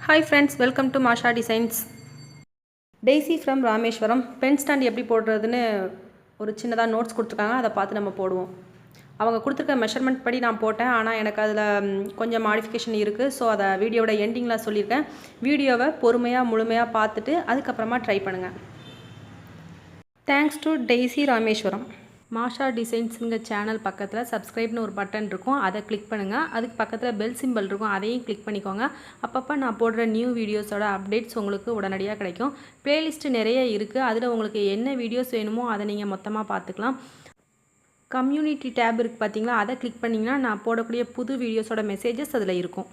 Hi friends, welcome to Masha Designs. Daisy from Rameshwaram. Pen stand எப்படி போடுறதுன்னு ஒரு சின்னதா நோட்ஸ் கொடுத்திருக்காங்க. அதை பார்த்து நம்ம போடுவோம். அவங்க கொடுத்திருக்க மெஷர்மென்ட் படி நான் போட்டேன். ஆனா எனக்கு அதுல கொஞ்சம் மாடிஃபிகேஷன் இருக்கு. சோ அத வீடியோவோட எண்டிங்ல சொல்லிருக்கேன். வீடியோவை பொறுமையா முழுமையா பார்த்துட்டு அதுக்கு அப்புறமா ட்ரை பண்ணுங்க. Thanks to Daisy Rameshwaram. Masha டிசைன்ஸுங்க சேனல் பக்கத்தில் சப்ஸ்கிரைப்னு ஒரு பட்டன் இருக்கும், அதை கிளிக் பண்ணுங்கள். அதுக்கு பக்கத்தில் பெல் சிம்பிள் இருக்கும், அதையும் கிளிக் பண்ணிக்கோங்க. அப்பப்போ நான் போடுற நியூ வீடியோஸோட அப்டேட்ஸ் உங்களுக்கு உடனடியாக கிடைக்கும். ப்ளேலிஸ்ட்டு நிறைய இருக்குது, அதில் உங்களுக்கு என்ன வீடியோஸ் வேணுமோ அதை நீங்கள் மொத்தமாக பார்த்துக்கலாம். கம்யூனிட்டி டேப் இருக்குது பார்த்தீங்களா, அதை கிளிக் பண்ணிங்கன்னா நான் போடக்கூடிய புது வீடியோஸோட மெசேஜஸ் அதில் இருக்கும்.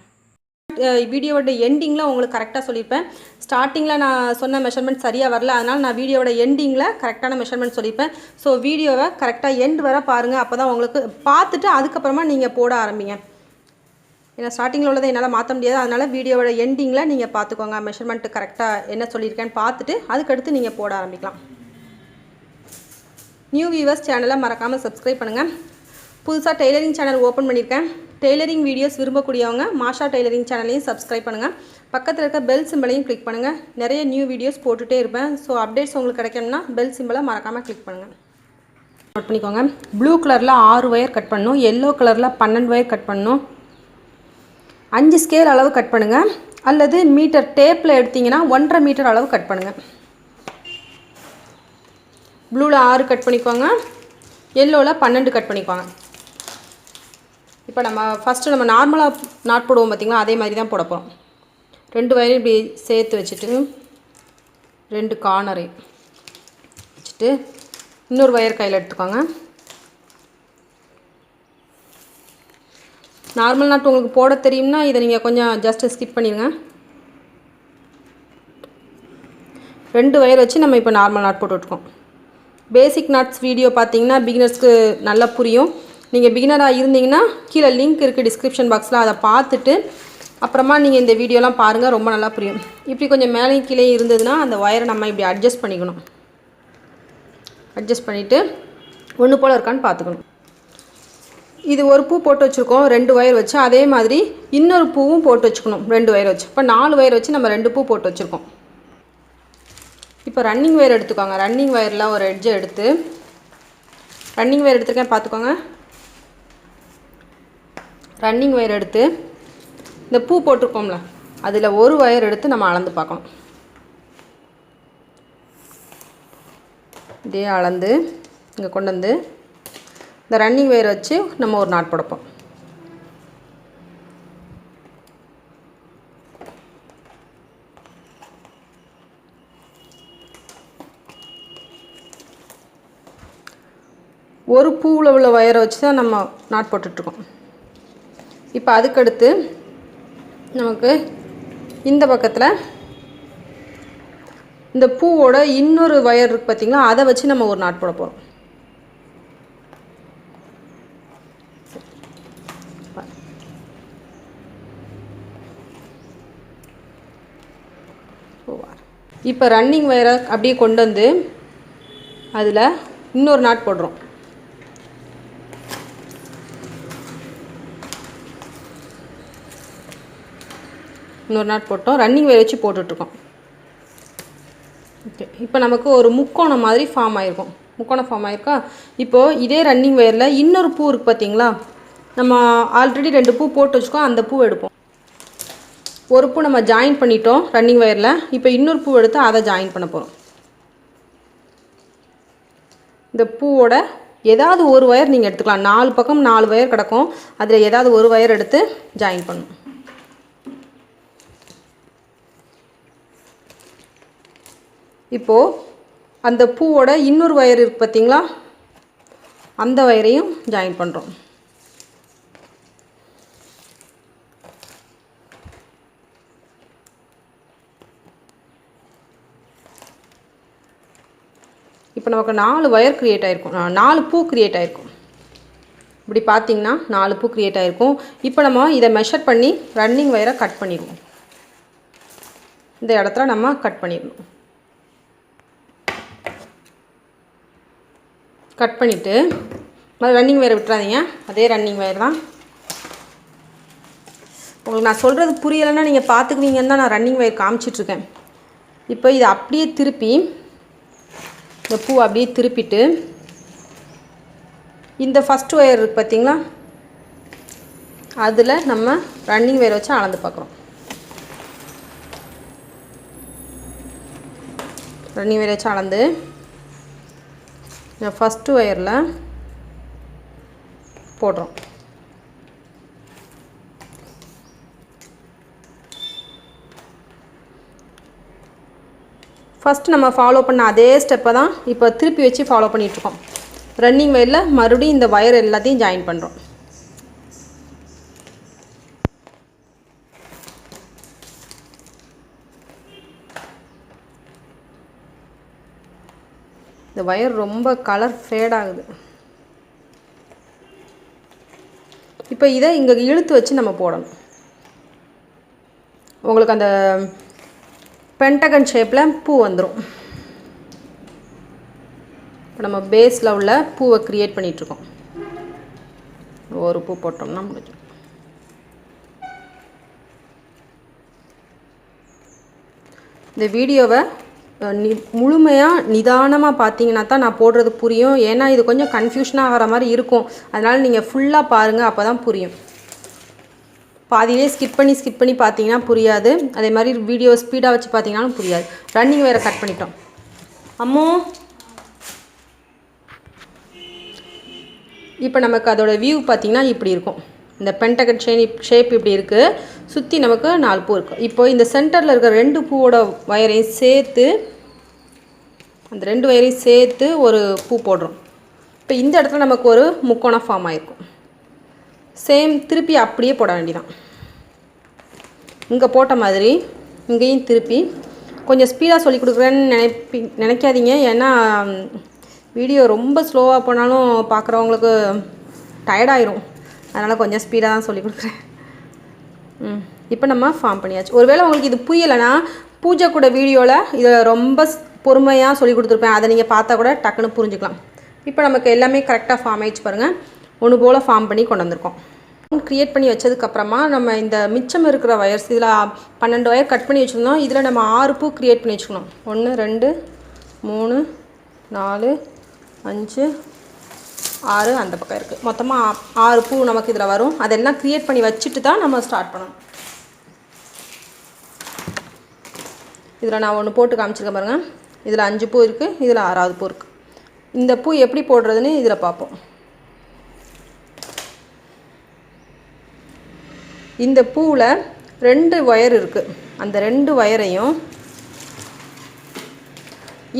வீடியோவோட எண்டிங்கில் உங்களுக்கு கரெக்டாக சொல்லியிருப்பேன். ஸ்டார்டிங்கில் நான் சொன்ன மெஷர்மெண்ட் சரியாக வரல, அதனால் நான் வீடியோவோட எண்டிங்கில் கரெக்டான மெஷர்மெண்ட் சொல்லியிருப்பேன். ஸோ வீடியோவை கரெக்டாக எண்ட் வர பாருங்கள், அப்போ தான் உங்களுக்கு பார்த்துட்டு அதுக்கப்புறமா நீங்கள் போட ஆரம்பிங்க. ஏன்னா ஸ்டார்டிங்கில் உள்ளதை என்னால் மாற்ற முடியாது, அதனால் வீடியோவோட எண்டிங்கில் நீங்கள் பார்த்துக்கோங்க. மெஷர்மெண்ட்டு கரெக்டாக என்ன சொல்லியிருக்கேன்னு பார்த்துட்டு அதுக்கடுத்து நீங்கள் போட ஆரம்பிக்கலாம். நியூ வியூவர்ஸ் சேனலை மறக்காமல் சப்ஸ்கிரைப் பண்ணுங்கள். புதுசாக டெய்லரிங் சேனல் ஓப்பன் பண்ணியிருக்கேன். டெய்லரிங் வீடியோஸ் விரும்பக்கூடியவங்க மாஷா டெய்லரிங் சேனலையும் சப்ஸ்கிரைப் பண்ணுங்கள். பக்கத்தில் இருக்க பெல் சிம்பிளையும் கிளிக் பண்ணுங்கள். நிறைய நியூ வீடியோஸ் போட்டுகிட்டே இருப்பேன். ஸோ அப்டேட்ஸ் உங்களுக்கு கிடைக்கணும்னா பெல் சிம்பிளை மறக்காமல் கிளிக் பண்ணுங்கள். நோட் பண்ணிக்கோங்க. ப்ளூ கலரில் 6 ஒயர் கட் பண்ணணும், எல்லோ கலரில் 12 ஒயர் கட் பண்ணணும். 5 ஸ்கேல் அளவு கட் பண்ணுங்கள், அல்லது மீட்டர் டேப்பில் எடுத்திங்கன்னா 1.5 மீட்டர் அளவு கட் பண்ணுங்கள். ப்ளூவில் 6 கட் பண்ணிக்கோங்க, எல்லோவில் 12 கட் பண்ணிக்கோங்க. இப்போ நம்ம ஃபஸ்ட்டு நம்ம நார்மலாக நாட் போடுவோம் பார்த்திங்களா, அதே மாதிரி தான் போட போகிறோம். 2 வயரையும் இப்படி சேர்த்து வச்சுட்டு 2 கார்னரையும் வச்சுட்டு இன்னொரு வயர் கையில் எடுத்துக்கோங்க. நார்மல் நாட் உங்களுக்கு போட தெரியும்னா இதை நீங்கள் கொஞ்சம் ஜஸ்ட்டு ஸ்கிப் பண்ணிடுங்க. 2 வயர் வச்சு நம்ம இப்போ நார்மல் நாட் போட்டுட்ருக்கோம். பேசிக் நாட்ஸ் வீடியோ பார்த்தீங்கன்னா பிகினர்ஸ்க்கு நல்லா புரியும். நீங்கள் பிகினராக இருந்தீங்கன்னா கீழே லிங்க் இருக்குது டிஸ்கிரிப்ஷன் பாக்ஸில், அதை பார்த்துட்டு அப்புறமா நீங்கள் இந்த வீடியோலாம் பாருங்கள், ரொம்ப நல்லா புரியும். இப்படி கொஞ்சம் மேலே கீழே இருந்ததுன்னா அந்த ஒயரை நம்ம இப்படி அட்ஜஸ்ட் பண்ணிக்கணும். அட்ஜஸ்ட் பண்ணிவிட்டு ஒன்று போல் இருக்கான்னு பார்த்துக்கணும். இது ஒரு பூ போட்டு வச்சுருக்கோம் 2 ஒயர் வச்சு, அதே மாதிரி இன்னொரு பூவும் போட்டு வச்சுக்கணும் 2 ஒயர் வச்சு. இப்போ 4 ஒயர் வச்சு நம்ம 2 பூ போட்டு வச்சுருக்கோம். இப்போ ரன்னிங் ஒயர் எடுத்துக்கோங்க. ரன்னிங் ஒயரில் ஒரு எட்ஜை எடுத்து, ரன்னிங் ஒயர் எடுத்துருக்கேன் பார்த்துக்கோங்க. ரன்னிங் ஒயர் எடுத்து இந்த பூ போட்டிருக்கோம்ல அதில் ஒரு ஒயர் எடுத்து நம்ம அளந்து பார்க்கணும். இதே அளந்து இங்கே கொண்டு வந்து இந்த ரன்னிங் ஒயர் வச்சு நம்ம ஒரு நாட் போடப்போம். ஒரு பூவில் உள்ள ஒயரை வச்சு தான் நம்ம நாட் போட்டுட்ருக்கோம். இப்போ அதுக்கடுத்து நமக்கு இந்த பக்கத்தில் இந்த பூவோட இன்னொரு ஒயர் இருக்குது பார்த்திங்களா, அதை வச்சு நம்ம ஒரு நாட் போட போகிறோம். இப்போ ரன்னிங் ஒயரை அப்படியே கொண்டு வந்து அதில் இன்னொரு நாட் போடுறோம். இன்னொரு நாட் போட்டோம், ரன்னிங் ஒயர் வச்சு போட்டுட்ருக்கோம். ஓகே, இப்போ நமக்கு ஒரு முக்கோணம் மாதிரி ஃபார்ம் ஆகிருக்கும். முக்கோணம் ஃபார்ம் ஆகிருக்கா. இப்போது இதே ரன்னிங் ஒயரில் இன்னொரு பூ இருக்குது பார்த்திங்களா, நம்ம ஆல்ரெடி 2 பூ போட்டு வச்சுக்கோம், அந்த பூ எடுப்போம். ஒரு பூ நம்ம ஜாயின் பண்ணிட்டோம் ரன்னிங் ஒயரில், இப்போ இன்னொரு பூ எடுத்து அதை ஜாயின் பண்ண போகிறோம். இந்த பூவோட ஏதாவது ஒரு ஒயர் நீங்கள் எடுத்துக்கலாம். 4 பக்கம் 4 ஒயர் கிடக்கும், அதில் ஏதாவது ஒரு ஒயர் எடுத்து ஜாயின் பண்ணணும். இப்போது அந்த பூவோட இன்னொரு ஒயர் இருக்குது பார்த்திங்களா, அந்த ஒயரையும் ஜாயின் பண்ணுறோம். இப்போ நமக்கு 4 ஒயர் க்ரியேட் ஆகிருக்கும், 4 பூ க்ரியேட் ஆகிருக்கும். இப்படி பார்த்திங்கன்னா 4 பூ க்ரியேட் ஆகிருக்கும். இப்போ நம்ம இதை மெஷர் பண்ணி ரன்னிங் ஒயரை கட் பண்ணிடுவோம். இந்த இடத்துல நம்ம கட் பண்ணிடணும். கட் பண்ணிவிட்டு ரன்னிங் ஒயரை விட்டுறாதீங்க, அதே ரன்னிங் ஒயர் தான். உங்களுக்கு நான் சொல்கிறது புரியலைன்னா நீங்கள் பார்த்துக்குவீங்கன்னு தான் நான் ரன்னிங் ஒயர் காமிச்சிட்ருக்கேன். இப்போ இதை அப்படியே திருப்பி இந்த பூ அப்படியே திருப்பிட்டு இந்த ஃபஸ்ட் ஒயர் இருக்குது பார்த்தீங்களா, அதில் நம்ம ரன்னிங் ஒயர் வச்சு அளந்து பார்க்குறோம். ரன்னிங் ஒயர் வச்சு அளந்து ஃபஸ்ட்டு ஒயரில் போடுறோம். ஃபஸ்ட்டு நம்ம ஃபாலோ பண்ண அதே ஸ்டெப்பை தான் இப்போ திருப்பி வச்சு ஃபாலோ பண்ணிகிட்ருக்கோம். ரன்னிங் ஒயரில் மறுபடியும் இந்த ஒயர் எல்லாத்தையும் ஜாயின் பண்ணுறோம். இந்த ஒயர் ரொம்ப கலர் ஃபேட் ஆகுது. இப்போ இதை இங்கே இழுத்து வச்சு நம்ம போடணும். உங்களுக்கு அந்த பென்டகன் ஷேப்பில் பூ வந்துடும். இப்போ நம்ம பேஸில் உள்ள பூவை க்ரியேட் பண்ணிகிட்ருக்கோம். ஒரு பூ போட்டோம்னா முடிஞ்சு. இந்த வீடியோவை முழுமையாக நிதானமாக பார்த்தீங்கன்னா தான் நான் போடுறது புரியும். ஏன்னா இது கொஞ்சம் கன்ஃபியூஷனாக ஆகிற மாதிரி இருக்கும். அதனால் நீங்கள் ஃபுல்லாக பாருங்கள், அப்போ தான் புரியும். பாதியிலே ஸ்கிப் பண்ணி பார்த்தீங்கன்னா புரியாது. அதே மாதிரி வீடியோ ஸ்பீடாக வச்சு பார்த்தீங்கன்னாலும் புரியாது. ரன்னிங் வேறு கட் பண்ணிட்டோம். அம்மோ இப்போ நமக்கு அதோட வியூ பார்த்திங்கன்னா இப்படி இருக்கும். இந்த பென்டகன் ஷேப் இப்படி இருக்குது. சுற்றி நமக்கு 4 பூ இருக்குது. இப்போ இந்த சென்டரில் இருக்கிற 2 பூவோட வயரையும் சேர்த்து, அந்த 2 வயரையும் சேர்த்து ஒரு பூ போடுறோம். இப்போ இந்த இடத்துல நமக்கு ஒரு முக்கோணம் ஃபார்ம் ஆகிருக்கும். சேம் திருப்பி அப்படியே போட வேண்டியதான். இங்கே போட்ட மாதிரி இங்கேயும் திருப்பி கொஞ்சம் ஸ்பீடாக சொல்லி கொடுக்குறேன்னு நினைக்காதீங்க. ஏன்னா வீடியோ ரொம்ப ஸ்லோவாக போனாலும் பார்க்குறவங்களுக்கு டயர்டாயிரும். அதனால் கொஞ்சம் ஸ்பீடாக தான் சொல்லி கொடுக்குறேன். இப்போ நம்ம ஃபார்ம் பண்ணியாச்சு. ஒருவேளை உங்களுக்கு இது புரியலைன்னா பூஜை கூட வீடியோவில் இதை ரொம்ப பொறுமையாக சொல்லி கொடுத்துருப்பேன். அதை நீங்கள் பார்த்தா கூட டக்குன்னு புரிஞ்சுக்கலாம். இப்போ நமக்கு எல்லாமே கரெக்டாக ஃபார்ம் ஆகிடுச்சு பாருங்கள். ஒன்று போல் ஃபார்ம் பண்ணி கொண்டு வந்திருக்கோம். க்ரியேட் பண்ணி வச்சதுக்கப்புறமா நம்ம இந்த மிச்சம் இருக்கிற வயர்ஸ் இதில் 12 வயர் கட் பண்ணி வச்சுருந்தோம். இதில் நம்ம 6 பூ க்ரியேட் பண்ணி வச்சுக்கணும். 1 2 3 4 5 6 அந்த பக்கம் இருக்குது. மொத்தமாக 6 பூ நமக்கு இதில் வரும். அதெல்லாம் க்ரியேட் பண்ணி வச்சுட்டு தான் நம்ம ஸ்டார்ட் பண்ணணும். இதில் நான் ஒன்று போட்டு காமிச்சிருக்கேன் பாருங்கள். இதில் 5 பூ இருக்குது, இதில் 6வது பூ இருக்குது. இந்த பூ எப்படி போடுறதுன்னு இதில் பார்ப்போம். இந்த பூவில் 2 ஒயர் இருக்குது. அந்த 2 ஒயரையும்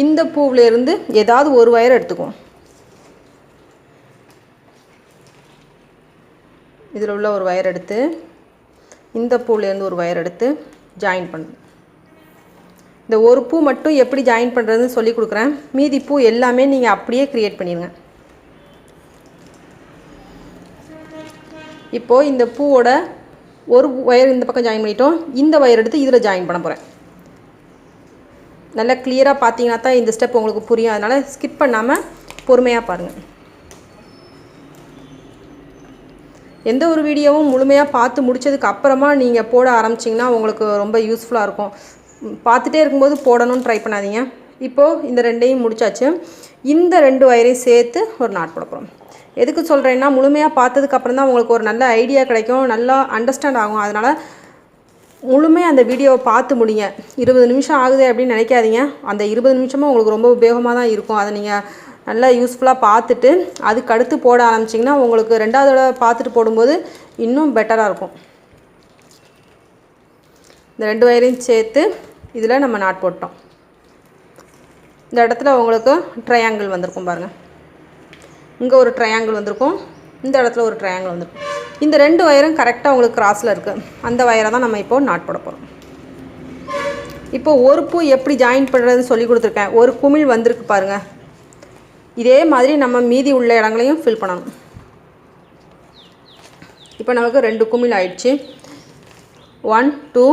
இந்த பூவிலேருந்து ஏதாவது ஒரு ஒயர் எடுத்துக்குவோம். இதில் உள்ள ஒரு ஒயர் எடுத்து இந்த பூவிலேருந்து ஒரு ஒயர் எடுத்து ஜாயின் பண்ணணும். இந்த ஒரு பூ மட்டும் எப்படி ஜாயின் பண்ணுறதுன்னு சொல்லி கொடுக்குறேன். மீதி பூ எல்லாமே நீங்கள் அப்படியே க்ரியேட் பண்ணிடுங்க. இப்போது இந்த பூவோட ஒரு ஒயர் இந்த பக்கம் ஜாயின் பண்ணிட்டோம். இந்த ஒயர் எடுத்து இதில் ஜாயின் பண்ண போகிறேன். நல்லா கிளியராக பார்த்தீங்கன்னா தான் இந்த ஸ்டெப் உங்களுக்கு புரியும். அதனால் ஸ்கிப் பண்ணாமல் பொறுமையாக பாருங்கள். எந்த ஒரு வீடியோவும் முழுமையாக பார்த்து முடித்ததுக்கு அப்புறமா நீங்கள் போட ஆரம்பிச்சிங்கன்னா உங்களுக்கு ரொம்ப யூஸ்ஃபுல்லாக இருக்கும். பார்த்துட்டே இருக்கும்போது போடணும்னு ட்ரை பண்ணாதீங்க. இப்போது இந்த 2ஐயும் முடிச்சாச்சு. இந்த 2 ஒயரையும் சேர்த்து ஒரு நாட் போட போகிறோம். எதுக்கு சொல்கிறேன்னா முழுமையாக பார்த்ததுக்கப்புறம் தான் உங்களுக்கு ஒரு நல்ல ஐடியா கிடைக்கும், நல்லா அண்டர்ஸ்டாண்ட் ஆகும். அதனால் முழுமையாக அந்த வீடியோவை பார்த்து முடிங்க. 20 நிமிஷம் ஆகுது அப்படின்னு நினைக்காதீங்க. அந்த 20 நிமிஷமும் உங்களுக்கு ரொம்ப உபயோகமாக தான் இருக்கும். அதை நீங்கள் நல்லா யூஸ்ஃபுல்லாக பார்த்துட்டு அதுக்கு அடுத்து போட ஆரம்பிச்சிங்கன்னா உங்களுக்கு 2வது தடவை பார்த்துட்டு போடும்போது இன்னும் பெட்டராக இருக்கும். இந்த 2 வயரையும் சேர்த்து இதில் நம்ம நாட் போட்டோம். இந்த இடத்துல உங்களுக்கு ட்ரையாங்கிள் வந்திருக்கும் பாருங்கள். இங்கே ஒரு ட்ரையாங்கிள் வந்திருக்கும், இந்த இடத்துல ஒரு ட்ரையாங்கிள் வந்திருக்கும். இந்த 2 வயரும் கரெக்டாக உங்களுக்கு கிராஸில் இருக்குது. அந்த வயரை தான் நம்ம இப்போது நாட் போட போகிறோம். இப்போது ஒரு பூ எப்படி ஜாயின் பண்ணுறதுன்னு சொல்லி கொடுத்துருக்கேன். ஒரு குமிழ் வந்திருக்கு பாருங்கள். இதே மாதிரி நம்ம மீதி உள்ள இடங்களையும் ஃபில் பண்ணணும். இப்போ நமக்கு 2 குமிழ் ஆயிடுச்சு. 1 2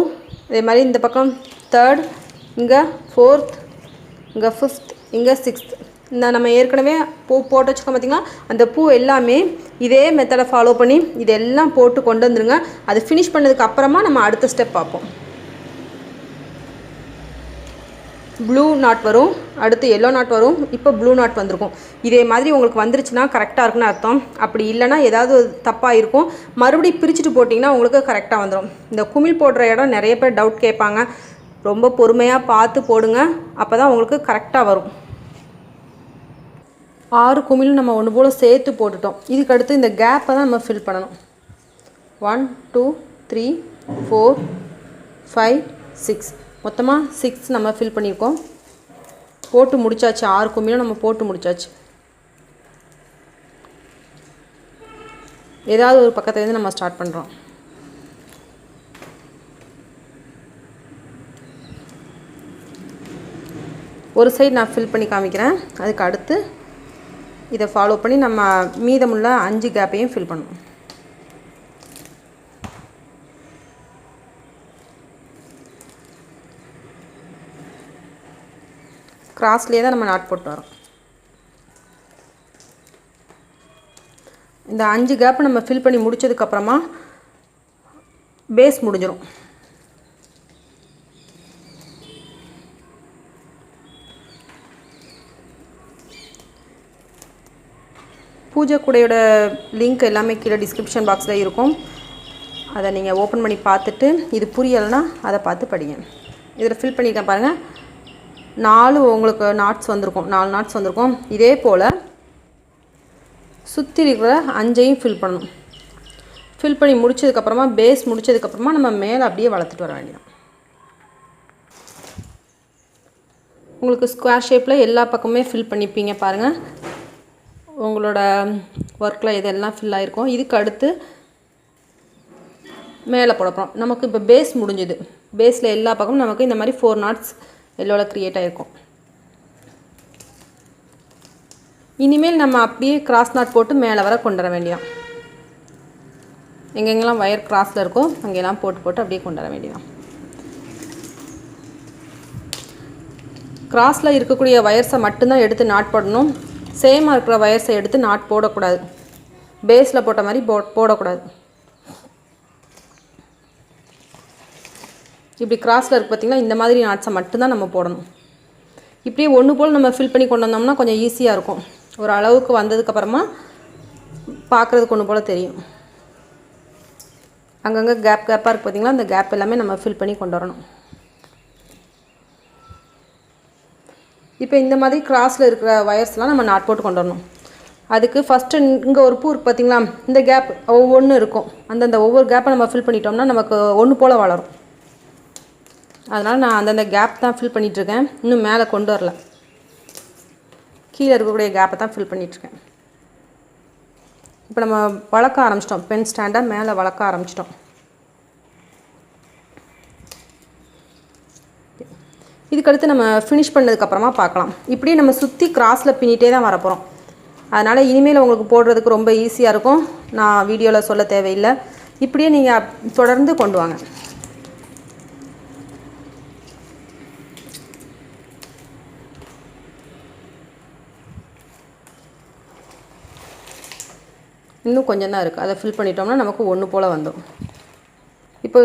இதே மாதிரி இந்த பக்கம் 3rd, இங்கே 4th, இங்கே 5th, இங்கே 6th. இந்த நம்ம ஏற்கனவே பூ போட்டு வச்சுக்கோம் பார்த்திங்களா, அந்த பூ எல்லாமே இதே மெத்தடை ஃபாலோ பண்ணி இதெல்லாம் போட்டு கொண்டு வந்துருங்க. அது ஃபினிஷ் பண்ணதுக்கு அப்புறமா நம்ம அடுத்த ஸ்டெப் பார்ப்போம். ப்ளூ நாட் வரும், அடுத்து எல்லோ நாட் வரும், இப்போ ப்ளூ நாட் வந்திருக்கும். இதே மாதிரி உங்களுக்கு வந்துருச்சுன்னா கரெக்டாக இருக்குன்னு அர்த்தம். அப்படி இல்லைனா ஏதாவது தப்பாக இருக்கும். மறுபடியும் பிரிச்சுட்டு போட்டிங்கன்னா உங்களுக்கு கரெக்டாக வந்துடும். இந்த குமிழ் போடுற இடம் நிறைய பேர் டவுட் கேட்பாங்க. ரொம்ப பொறுமையாக பார்த்து போடுங்க, அப்போ தான் உங்களுக்கு கரெக்டாக வரும். 6 குமிழும் நம்ம ஒன்று போல் சேர்த்து போட்டுட்டோம். இதுக்கு அடுத்து இந்த கேப்பை தான் நம்ம ஃபில் பண்ணணும். 1 2 3 4 5 6 மொத்தமாக 6 நம்ம ஃபில் பண்ணியிருக்கோம். போட்டு முடிச்சாச்சு. 6 குமிழும் நம்ம போட்டு முடிச்சாச்சு. ஏதாவது ஒரு பக்கத்துலேருந்து நம்ம ஸ்டார்ட் பண்ணுறோம். ஒரு சைடு நான் ஃபில் பண்ணி காமிக்கிறேன். அதுக்கு அடுத்து இதை ஃபாலோ பண்ணி நம்ம மீதமுள்ள 5 கேப்பையும் ஃபில் பண்ணணும். கிராஸ்லேயே தான் நம்ம நாட் போட்டு வரோம். இந்த 5 கேப்பை நம்ம ஃபில் பண்ணி முடித்ததுக்கப்புறமா பேஸ் முடிஞ்சிடும். பூஜை கூடையோட லிங்க் எல்லாமே கீழே டிஸ்கிரிப்ஷன் பாக்ஸில் இருக்கும். அதை நீங்கள் ஓப்பன் பண்ணி பார்த்துட்டு இது புரியலைன்னா அதை பார்த்து படிங்க. இதில் ஃபில் பண்ணியிருக்கேன் பாருங்கள். 4 உங்களுக்கு நாட்ஸ் வந்திருக்கும், 4 நாட்ஸ் வந்திருக்கும். இதே போல் சுற்றி இருக்கிற 5ஐயும் ஃபில் பண்ணணும். ஃபில் பண்ணி முடிச்சதுக்கப்புறமா பேஸ் முடிச்சதுக்கப்புறமா நம்ம மேலே அப்படியே வளர்த்துட்டு வர வேண்டியது. உங்களுக்கு ஸ்கொயர் ஷேப்பில் எல்லா பக்கமே ஃபில் பண்ணிப்பீங்க பாருங்கள். உங்களோட ஒர்க்கில் இதெல்லாம் ஃபில் ஆகிருக்கும். இதுக்கு அடுத்து மேலே போடப்போம். நமக்கு இப்போ பேஸ் முடிஞ்சுது. பேஸில் எல்லா பக்கமும் நமக்கு இந்த மாதிரி 4 நாட்ஸ் எல்லோவில் க்ரியேட் ஆகிருக்கும். இனிமேல் நம்ம அப்படியே கிராஸ் நாட் போட்டு மேலே வர கொண்டு வர வேண்டியதான். எங்கெங்கெல்லாம் வயர் கிராஸில் இருக்கோ அங்கெல்லாம் போட்டு அப்படியே கொண்டு வர வேண்டியதான். கிராஸில் இருக்கக்கூடிய வயர்ஸை மட்டும்தான் எடுத்து நாட் போடணும். சேமாக இருக்கிற வயர்ஸை எடுத்து நாட் போடக்கூடாது. பேஸில் போட்ட மாதிரி போடக்கூடாது. இப்படி கிராஸில் இருக்குது பார்த்திங்கன்னா, இந்த மாதிரி நாட்ஸை மட்டும்தான் நம்ம போடணும். இப்படியே ஒன்று போல் நம்ம ஃபில் பண்ணி கொண்டு வந்தோம்னா கொஞ்சம் ஈஸியாக இருக்கும். ஒரு அளவுக்கு வந்ததுக்கப்புறமா பார்க்குறதுக்கு ஒன்று போல் தெரியும். அங்கங்கே கேப்பாக இருக்குது பார்த்திங்களா, அந்த கேப் எல்லாமே நம்ம ஃபில் பண்ணி கொண்டு வரணும். இப்போ இந்த மாதிரி கிராஸில் இருக்கிற வயர்ஸ்லாம் நம்ம நாட் போட்டு கொண்டு வரணும். அதுக்கு ஃபஸ்ட்டு இங்கே ஒரு பூ இருக்குது பார்த்திங்களா, இந்த கேப் ஒவ்வொன்றும் இருக்கும். அந்தந்த ஒவ்வொரு கேப்பை நம்ம ஃபில் பண்ணிட்டோம்னா நமக்கு ஒன்று போல் வளரும். அதனால் நான் அந்தந்த கேப் தான் ஃபில் பண்ணிகிட்ருக்கேன். இன்னும் மேலே கொண்டு வரல. கீழே இருக்கக்கூடிய கேப்பை தான் ஃபில் பண்ணிகிட்ருக்கேன். இப்போ நம்ம வளர்க்க ஆரம்பிச்சிட்டோம். பென் ஸ்டாண்டாக மேலே வளர்க்க ஆரம்பிச்சிட்டோம். இதுக்கடுத்து நம்ம ஃபினிஷ் பண்ணதுக்கப்புறமா பார்க்கலாம். இப்படியே நம்ம சுற்றி கிராஸில் பின்னிட்டே தான் வரப்போகிறோம். அதனால் இனிமேல் உங்களுக்கு போடுறதுக்கு ரொம்ப ஈஸியாக இருக்கும். நான் வீடியோவில் சொல்ல தேவையில்லை. இப்படியே நீங்கள் தொடர்ந்து கொண்டு வாங்க. இன்னும் கொஞ்சம் தான் இருக்குது. அதை ஃபில் பண்ணிட்டோம்னா நமக்கு ஒன்று போல் வந்துடும். இப்போ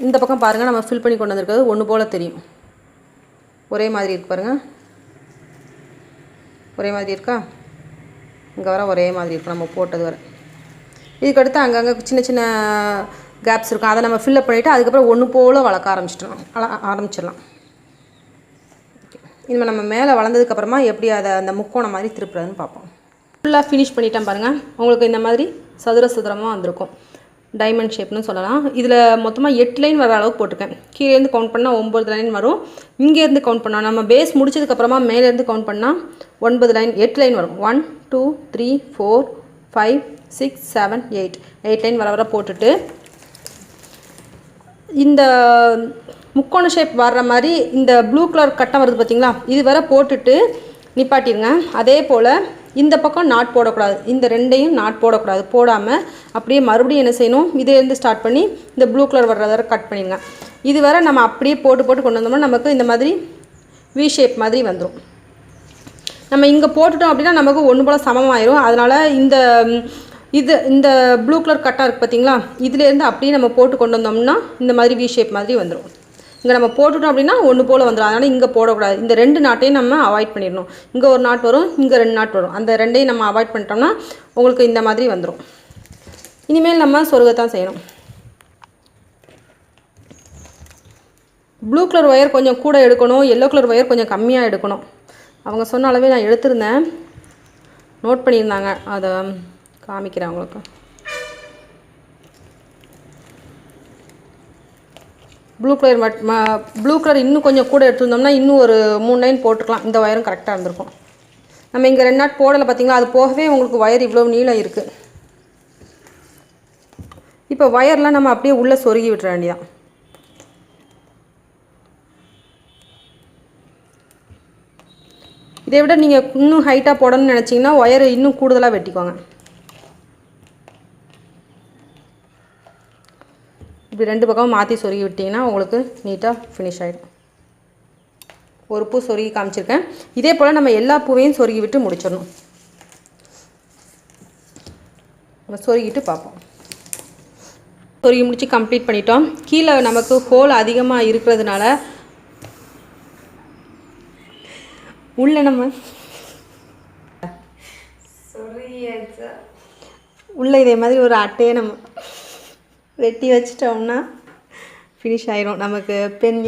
இந்த பக்கம் பாருங்கள், நம்ம ஃபில் பண்ணி கொண்டு வந்திருக்கிறது ஒன்று போல் தெரியும். ஒரே மாதிரி இருக்கு பாருங்கள். ஒரே மாதிரி இருக்கா? இங்கே வர ஒரே மாதிரி இருக்கும் நம்ம போட்டது வர. இதுக்கடுத்து அங்கங்கே சின்ன சின்ன கேப்ஸ் இருக்கும். அதை நம்ம ஃபில்லப் பண்ணிவிட்டு அதுக்கப்புறம் ஒன்று போல் வளர்க்க ஆரம்பிச்சிடலாம். இனிமேல் நம்ம மேலே வளர்ந்ததுக்கப்புறமா எப்படி அதை அந்த முக்கோணம் மாதிரி திருப்புறதுன்னு பார்ப்போம். ஃபுல்லாக ஃபினிஷ் பண்ணிட்டேன் பாருங்கள். உங்களுக்கு இந்த மாதிரி சதுரமாக வந்திருக்கும். டைமண்ட் ஷேப்னு சொல்லலாம். இதில் மொத்தமாக 8 லைன் வர அளவுக்கு போட்டிருக்கேன். கீழேருந்து கவுண்ட் பண்ணால் 9 லைன் வரும். இங்கேருந்து கவுண்ட் பண்ணால் நம்ம பேஸ் முடிச்சதுக்கப்புறமா மேலேருந்து கவுண்ட் பண்ணால் 9 லைன் 8 லைன் வரும். 1 2 3 4 5 6 7 8 லைன் வர போட்டுட்டு இந்த முக்கோண ஷேப் வர்ற மாதிரி இந்த ப்ளூ கலர் கட்டம் வருது பார்த்திங்களா, இது வர போட்டுட்டு நிப்பாட்டிடுங்க. அதே போல் இந்த பக்கம் நாட் போடக்கூடாது. இந்த ரெண்டையும் நாட் போடக்கூடாது. போடாமல் அப்படியே மறுபடியும் என்ன செய்யணும், இதிலேருந்து ஸ்டார்ட் பண்ணி இந்த ப்ளூ கலர் வர்றதை கட் பண்ணிடுங்க. இது வரை நம்ம அப்படியே போட்டு கொண்டு வந்தோம்னா நமக்கு இந்த மாதிரி வி ஷேப் மாதிரி வந்துடும். நம்ம இங்கே போட்டுட்டோம் அப்படின்னா நமக்கு ஒன்று போல் சமமாயிரும். அதனால் இந்த ப்ளூ கலர் கட்டாக இருக்குது பார்த்தீங்களா, இதுலேருந்து அப்படியே நம்ம போட்டு கொண்டு வந்தோம்னா இந்த மாதிரி வி ஷேப் மாதிரி வந்துடும். இங்கே நம்ம போட்டுட்டோம் அப்படின்னா ஒன்று போல் வந்துடும். அதனால் இங்கே போடக்கூடாது. இந்த 2 நாட்டையும் நம்ம அவாய்ட் பண்ணிடணும். இங்கே ஒரு நாட் வரும், இங்கே 2 நாட் வரும். அந்த 2ஐயும் நம்ம அவாய்ட் பண்ணிட்டோம்னா உங்களுக்கு இந்த மாதிரி வந்துடும். இனிமேல் நம்ம சொருகத்தான் செய்யணும். ப்ளூ கலர் ஒயர் கொஞ்சம் கூட எடுக்கணும், எல்லோ கலர் ஒயர் கொஞ்சம் கம்மியாக எடுக்கணும். அவங்க சொன்ன அளவே நான் எடுத்திருந்தேன், நோட் பண்ணியிருந்தாங்க. அதை காமிக்கிறேன் உங்களுக்கு. ப்ளூ கலர் இன்னும் கொஞ்சம் கூட எடுத்துருந்தோம்னா இன்னும் ஒரு 3 லைன் போட்டுக்கலாம். இந்த ஒயரும் கரெக்டாக இருந்திருக்கும். நம்ம இங்கே 2 நாட் போடலை பார்த்தீங்களா, அது போகவே உங்களுக்கு ஒயர் இவ்வளோ நீளம் இருக்குது. இப்போ ஒயர்லாம் நம்ம அப்படியே உள்ளே சொருகி விட்டுற வேண்டியதான். இதை விட நீங்கள் இன்னும் ஹைட்டாக போடணும்னு நினச்சிங்கன்னா ஒயர் இன்னும் கூடுதலாக வெட்டிக்கோங்க. இப்படி 2 பக்கமும் மாற்றி சொருகி விட்டிங்கன்னா உங்களுக்கு நீட்டாக ஃபினிஷ் ஆகிடும். ஒரு பூ சொருகி காமிச்சிருக்கேன். இதே போல் நம்ம எல்லா பூவையும் சொருகி விட்டு முடிச்சிடணும். நம்ம சொருகிட்டு பார்ப்போம். சொருகி முடித்து கம்ப்ளீட் பண்ணிட்டோம். கீழே நமக்கு ஹோல் அதிகமாக இருக்கிறதுனால உள்ள நம்ம உள்ள இதே மாதிரி ஒரு அட்டையை நம்ம வெட்டி வச்சிட்டோம்னா ஃபினிஷ் ஆயிரும். நமக்கு பென்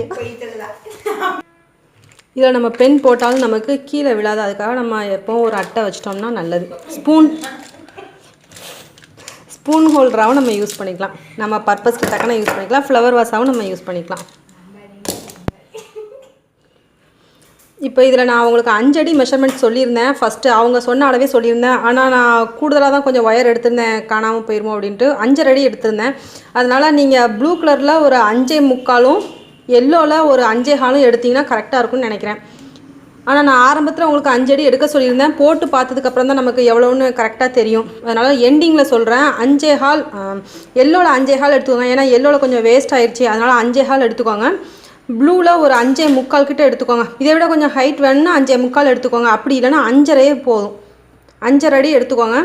இதில் நம்ம பென் போட்டாலும் நமக்கு கீழே விழாது. அதுக்காக நம்ம எப்போவும் ஒரு அட்டை வச்சிட்டோம்னா நல்லது. ஸ்பூன் ஹோல்டராகவும் நம்ம யூஸ் பண்ணிக்கலாம். நம்ம பர்பஸ்க்கு தக்கன யூஸ் பண்ணிக்கலாம். ஃப்ளவர் வாஸாகவும் நம்ம யூஸ் பண்ணிக்கலாம். இப்போ இதில் நான் உங்களுக்கு 5 அடி மெஷர்மெண்ட் சொல்லியிருந்தேன். ஃபஸ்ட்டு அவங்க சொன்ன அளவே சொல்லியிருந்தேன். ஆனால் நான் கூடுதலாக தான் கொஞ்சம் ஒயர் எடுத்திருந்தேன், காணாமல் போயிருமோ அப்படின்ட்டு 5 அடி எடுத்திருந்தேன். அதனால் நீங்கள் ப்ளூ கலரில் ஒரு 5.75 எல்லோவில் ஒரு 5.25 எடுத்திங்கன்னா கரெக்டாக இருக்கும்னு நினைக்கிறேன். ஆனால் நான் ஆரம்பத்தில் உங்களுக்கு 5 அடி எடுக்க சொல்லியிருந்தேன். போட்டு பார்த்ததுக்கப்புறம் தான் நமக்கு எவ்வளோன்னு கரெக்டாக தெரியும். அதனால் எண்டிங்கில் சொல்கிறேன். 5.25 எல்லோவில் 5.25 எடுத்துக்கோங்க. ஏன்னா எல்லோவில் கொஞ்சம் வேஸ்ட் ஆயிடுச்சு. அதனால் 5.25 எடுத்துக்கோங்க. ப்ளூவில் ஒரு 5.75 கிட்ட எடுத்துக்கோங்க. இதை விட கொஞ்சம் ஹைட் வேணும்னா 5.75 எடுத்துக்கோங்க. அப்படி இல்லைன்னா 5.5 போதும். 5.5 அடி எடுத்துக்கோங்க.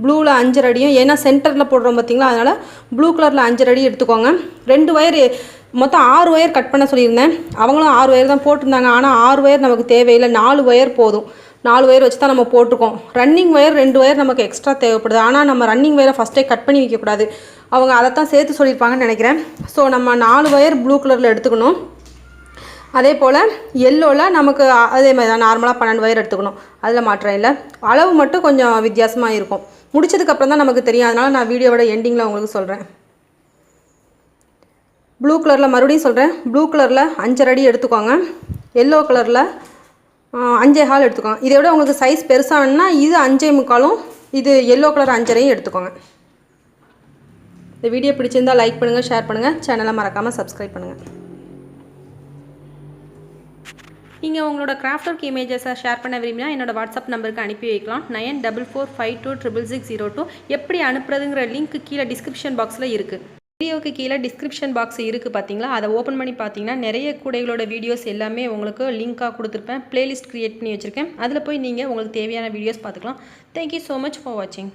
ப்ளூவில் 5.5 அடியும், ஏன்னா சென்டரில் போடுறோம் பார்த்தீங்களா, அதனால் ப்ளூ கலரில் 5.5 அடி எடுத்துக்கோங்க. 2 ஒயர் மொத்தம் 6 ஒயர் கட் பண்ண சொல்லியிருந்தேன். அவங்களும் 6 ஒயர் தான் போட்டிருந்தாங்க. ஆனால் 6 ஒயர் நமக்கு தேவையில்லை, 4 ஒயர் போதும். 4 ஒயர் வச்சு தான் நம்ம போட்டிருக்கோம். ரன்னிங் ஒயர் 2 ஒயர் நமக்கு எக்ஸ்ட்ரா தேவைப்படுது. ஆனால் நம்ம ரன்னிங் ஒயரை ஃபஸ்ட்டே கட் பண்ணி வைக்கக்கூடாது. அவங்க அதைத்தான் சேர்த்து சொல்லியிருப்பாங்கன்னு நினைக்கிறேன். ஸோ நம்ம 4 ஒயர் ப்ளூ கலரில் எடுத்துக்கணும். அதே போல் எல்லோவில் நமக்கு அதே மாதிரி தான் நார்மலாக 12 ஒயர் எடுத்துக்கணும். அதில் மாற்றம் இல்லை. அளவு மட்டும் கொஞ்சம் வித்தியாசமாக இருக்கும். முடிச்சதுக்கப்புறம் தான் நமக்கு தெரியும். அதனால் நான் வீடியோவோட எண்டிங்கில் உங்களுக்கு சொல்கிறேன். ப்ளூ கலரில் மறுபடியும் சொல்கிறேன். ப்ளூ கலரில் 5.5 அடி எடுத்துக்கோங்க. எல்லோ கலரில் 5.25 எடுத்துக்கோங்க. இதை விட உங்களுக்கு சைஸ் பெருசாக வேணுன்னா இது 5.75, இது எல்லோ கலர் 5.5 எடுத்துக்கோங்க. இந்த வீடியோ பிடிச்சிருந்தால் லைக் பண்ணுங்கள், ஷேர் பண்ணுங்கள், சேனலை மறக்காமல் சப்ஸ்கிரைப் பண்ணுங்கள். நீங்கள் உங்களோட கிராஃப்ட் ஒர்க் இமேஜஸை ஷேர் பண்ண விரும்பினா என்னோட வாட்ஸ்அப் நம்பருக்கு அனுப்பி வைக்கலாம். 9445266602. எப்படி அனுப்புறதுங்கிற லிங்க் கீழே டிஸ்கிரிப்ஷன் பாக்ஸில் இருக்குது. வீடியோவுக்கு கீழே டிஸ்கிரிப்ஷன் பாக்ஸ் இருக்குது பார்த்தீங்களா, அதை ஓப்பன் பண்ணி பார்த்தீங்கன்னா நிறைய கூடைகளோட வீடியோஸ் எல்லாமே உங்களுக்கு லிங்காக கொடுத்துருப்பேன். பிளேலிஸ்ட் க்ரியேட் பண்ணி வச்சுருக்கேன். அதில் போய் நீங்கள் உங்களுக்கு தேவையான வீடியோஸ் பார்த்துக்கலாம். தேங்க்யூ ஸோ மச் ஃபார் வாட்சிங்.